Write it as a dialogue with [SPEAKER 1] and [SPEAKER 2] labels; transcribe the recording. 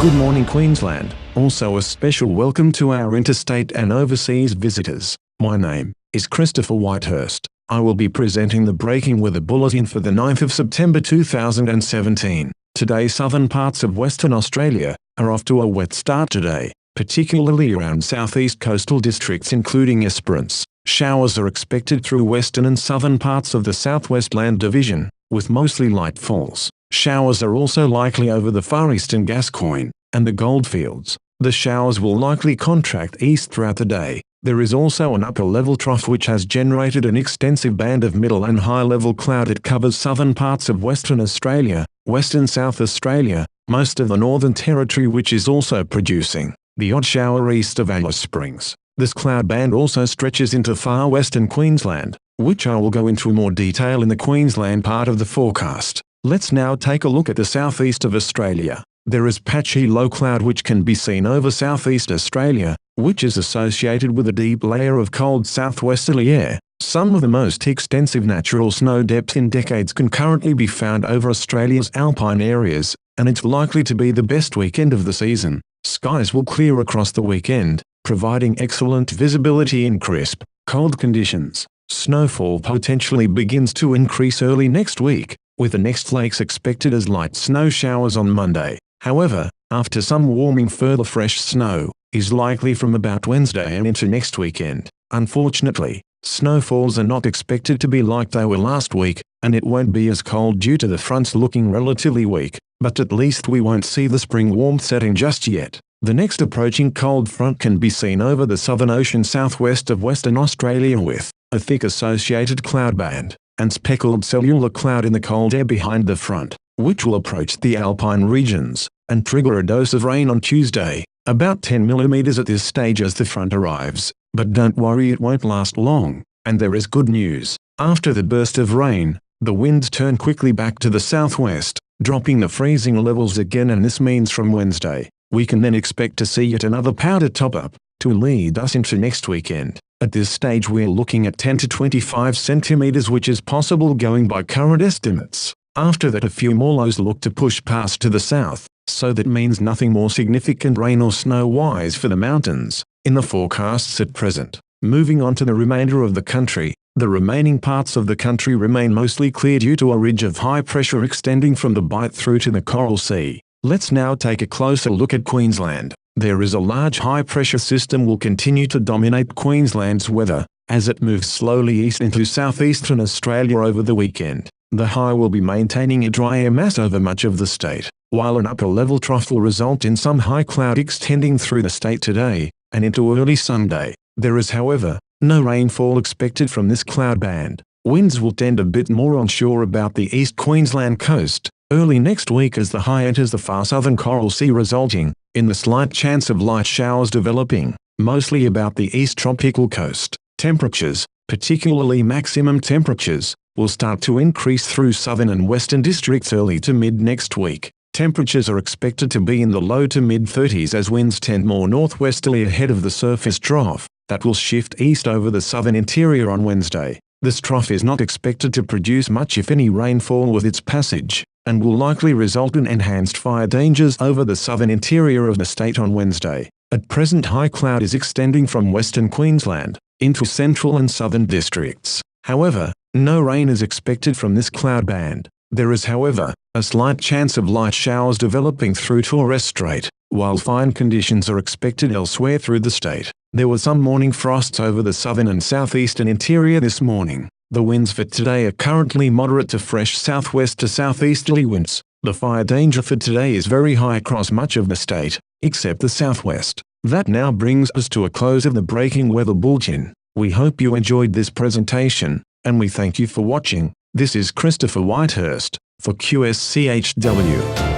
[SPEAKER 1] Good morning Queensland, also a special welcome to our interstate and overseas visitors. My name is Christopher Whitehurst. I will be presenting the breaking weather bulletin for the 9th of September 2017. Today southern parts of Western Australia are off to a wet start today, particularly around southeast coastal districts including Esperance. Showers are expected through western and southern parts of the Southwest Land Division, with mostly light falls. Showers are also likely over the far eastern Gascoyne and the Goldfields. The showers will likely contract east throughout the day. There is also an upper-level trough which has generated an extensive band of middle and high-level cloud. It covers southern parts of Western Australia, Western South Australia, most of the Northern Territory, which is also producing the odd shower east of Alice Springs. This cloud band also stretches into far western Queensland, which I will go into more detail in the Queensland part of the forecast. Let's now take a look at the southeast of Australia. There is patchy low cloud which can be seen over southeast Australia, which is associated with a deep layer of cold southwesterly air. Some of the most extensive natural snow depth in decades can currently be found over Australia's alpine areas, and it's likely to be the best weekend of the season. Skies will clear across the weekend, providing excellent visibility in crisp, cold conditions. Snowfall potentially begins to increase early next week, with the next lakes expected as light snow showers on Monday. However, after some warming, further fresh snow is likely from about Wednesday and into next weekend. Unfortunately, snowfalls are not expected to be like they were last week, and it won't be as cold due to the fronts looking relatively weak, but at least we won't see the spring warmth setting just yet. The next approaching cold front can be seen over the Southern Ocean southwest of Western Australia with a thick associated cloud band and speckled cellular cloud in the cold air behind the front, which will approach the alpine regions and trigger a dose of rain on Tuesday, about 10 millimeters at this stage as the front arrives. But don't worry, it won't last long, and there is good news. After the burst of rain, the winds turn quickly back to the southwest, dropping the freezing levels again, and this means from Wednesday, we can then expect to see yet another powder top-up to lead us into next weekend. At this stage we're looking at 10 to 25 centimeters, which is possible going by current estimates. After that, a few more lows look to push past to the south, so that means nothing more significant rain or snow-wise for the mountains in the forecasts at present. Moving on to the remainder of the country, the remaining parts of the country remain mostly clear due to a ridge of high pressure extending from the Bight through to the Coral Sea. Let's now take a closer look at Queensland. There is a large high-pressure system will continue to dominate Queensland's weather as it moves slowly east into southeastern Australia over the weekend. The high will be maintaining a dry air mass over much of the state, while an upper-level trough will result in some high cloud extending through the state today and into early Sunday. There is, however, no rainfall expected from this cloud band. Winds will tend a bit more onshore about the East Queensland coast early next week as the high enters the far southern Coral Sea, resulting in the slight chance of light showers developing, mostly about the east tropical coast. Temperatures, particularly maximum temperatures, will start to increase through southern and western districts early to mid next week. Temperatures are expected to be in the low to mid-30s as winds tend more northwesterly ahead of the surface trough that will shift east over the southern interior on Wednesday. This trough is not expected to produce much if any rainfall with its passage, and will likely result in enhanced fire dangers over the southern interior of the state on Wednesday. At present, high cloud is extending from western Queensland into central and southern districts. However, no rain is expected from this cloud band. There is, however, a slight chance of light showers developing through Torres Strait, while fine conditions are expected elsewhere through the state. There were some morning frosts over the southern and southeastern interior this morning. The winds for today are currently moderate to fresh southwest to southeasterly winds. The fire danger for today is very high across much of the state, except the southwest. That now brings us to a close of the Breaking Weather Bulletin. We hope you enjoyed this presentation, and we thank you for watching. This is Christopher Whitehurst for QSCHW.